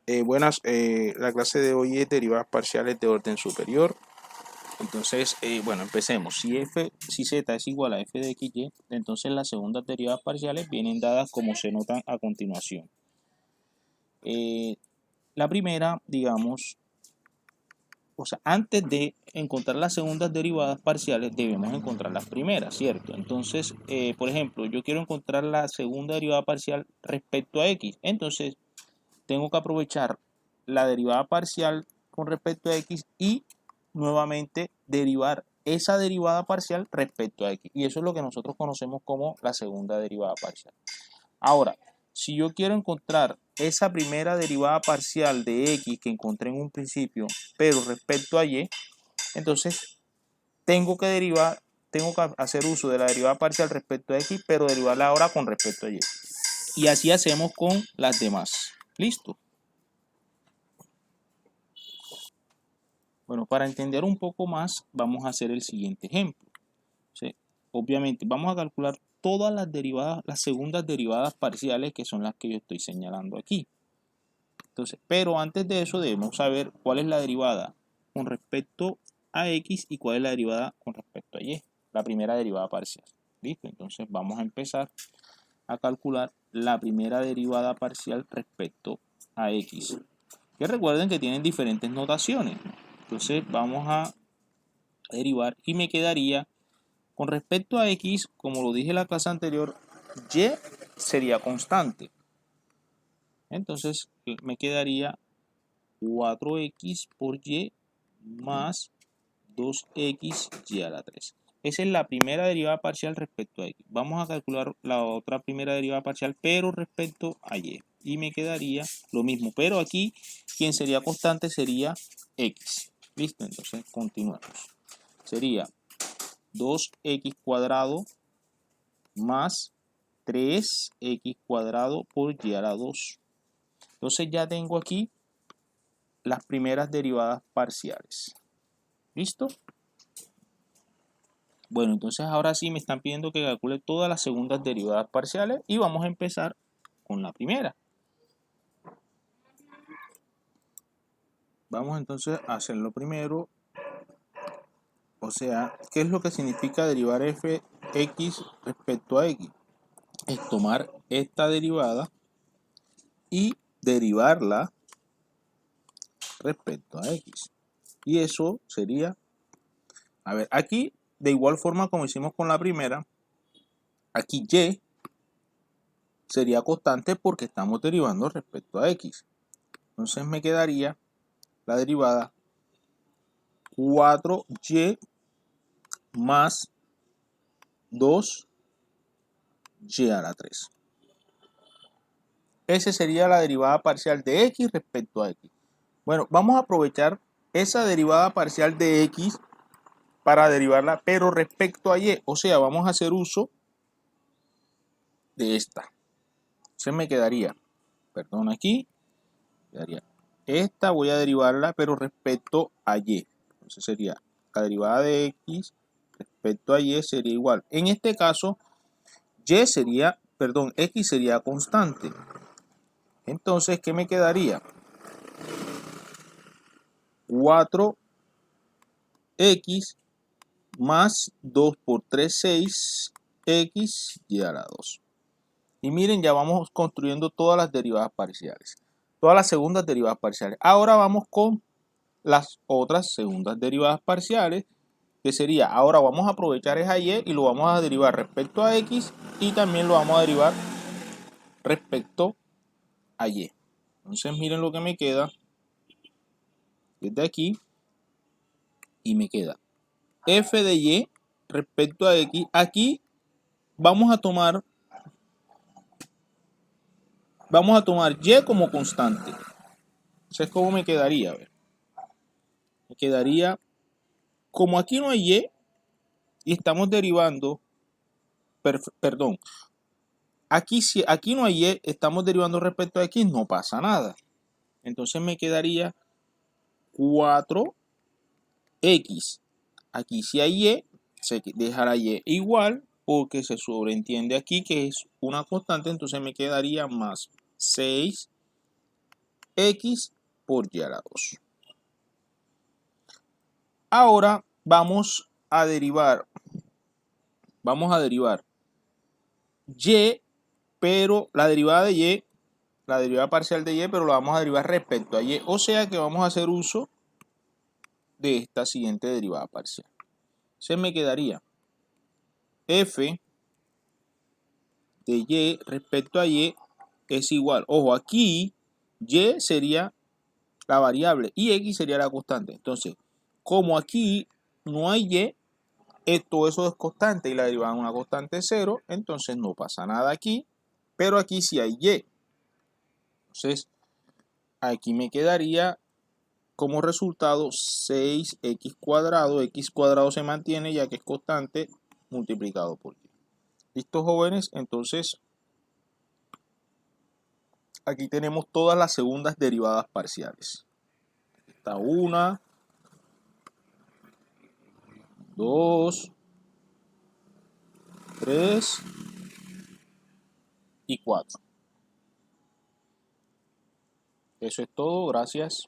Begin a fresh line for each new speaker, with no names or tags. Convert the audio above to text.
La clase de hoy es derivadas parciales de orden superior. Entonces, bueno, empecemos. Si z es igual a f de xy, entonces las segundas derivadas parciales vienen dadas como se notan a continuación. La primera, digamos, o sea, antes de encontrar las segundas derivadas parciales debemos encontrar las primeras, ¿cierto? Entonces, por ejemplo, yo quiero encontrar la segunda derivada parcial respecto a x. Entonces, tengo que aprovechar la derivada parcial con respecto a x y nuevamente derivar esa derivada parcial respecto a x. Y eso es lo que nosotros conocemos como la segunda derivada parcial. Ahora, si yo quiero encontrar esa primera derivada parcial de x que encontré en un principio, pero respecto a y, entonces tengo que hacer uso de la derivada parcial respecto a x, pero derivarla ahora con respecto a y. Y así hacemos con las demás. ¿Listo? Bueno, para entender un poco más, vamos a hacer el siguiente ejemplo. ¿Sí? Obviamente, vamos a calcular todas las derivadas, las segundas derivadas parciales, que son las que yo estoy señalando aquí. Entonces, pero antes de eso debemos saber cuál es la derivada con respecto a x y cuál es la derivada con respecto a y, la primera derivada parcial. ¿Listo? Entonces vamos a empezar a calcular la primera derivada parcial respecto a x. Que recuerden que tienen diferentes notaciones. Entonces vamos a derivar y me quedaría con respecto a x, como lo dije en la clase anterior, y sería constante. Entonces me quedaría 4x por y más 2xy a la 3. Esa es la primera derivada parcial respecto a x. Vamos a calcular la otra primera derivada parcial, pero respecto a y. Y me quedaría lo mismo, pero aquí quien sería constante sería x. ¿Listo? Entonces continuamos. Sería 2x cuadrado más 3x cuadrado por y a la 2. Entonces ya tengo aquí las primeras derivadas parciales. ¿Listo? Bueno, entonces ahora sí me están pidiendo que calcule todas las segundas derivadas parciales y vamos a empezar con la primera. Vamos entonces a hacerlo primero. O sea, ¿qué es lo que significa derivar fx respecto a x? Es tomar esta derivada y derivarla respecto a x. Y eso sería, a ver, aquí de igual forma como hicimos con la primera, aquí y sería constante porque estamos derivando respecto a x. Entonces me quedaría la derivada 4y más 2y a la 3. Esa sería la derivada parcial de x respecto a x. Bueno, vamos a aprovechar esa derivada parcial de x para derivarla, pero respecto a y. O sea, vamos a hacer uso de esta. Entonces me quedaría, perdón, aquí, quedaría esta, voy a derivarla, pero respecto a y. Entonces sería la derivada de x respecto a y sería igual. En este caso, y sería, perdón, x sería constante. Entonces, ¿qué me quedaría? 4x más 2 por 3, 6x y a la 2. Y miren, ya vamos construyendo todas las derivadas parciales. Todas las segundas derivadas parciales. Ahora vamos con las otras segundas derivadas parciales, que sería, ahora vamos a aprovechar esa y lo vamos a derivar respecto a x y también lo vamos a derivar respecto a y. Entonces miren lo que me queda desde aquí y me queda f de y respecto a x. Aquí vamos a tomar y como constante. Entonces, ¿cómo me quedaría? A ver, me quedaría, como aquí no hay y estamos derivando, perdón, aquí si aquí no hay estamos derivando respecto a x, no pasa nada. Entonces me quedaría 4x. Aquí si hay se dejará y igual, porque se sobreentiende aquí que es una constante, entonces me quedaría más 6 x por y a la 2. Ahora vamos a derivar y, pero la derivada de y, la derivada parcial de y, pero la vamos a derivar respecto a y. O sea que vamos a hacer uso de esta siguiente derivada parcial. Se me quedaría f de y respecto a y es igual. Ojo, aquí y sería la variable y x sería la constante. Entonces, como aquí no hay y, todo eso es constante y la derivada es una constante 0, entonces no pasa nada aquí, pero aquí sí hay y. Entonces, aquí me quedaría como resultado 6x cuadrado, x cuadrado se mantiene ya que es constante, multiplicado por y. ¿Listo, jóvenes? Entonces, aquí tenemos todas las segundas derivadas parciales. Está 1, 2, 3 y 4. Eso es todo, gracias.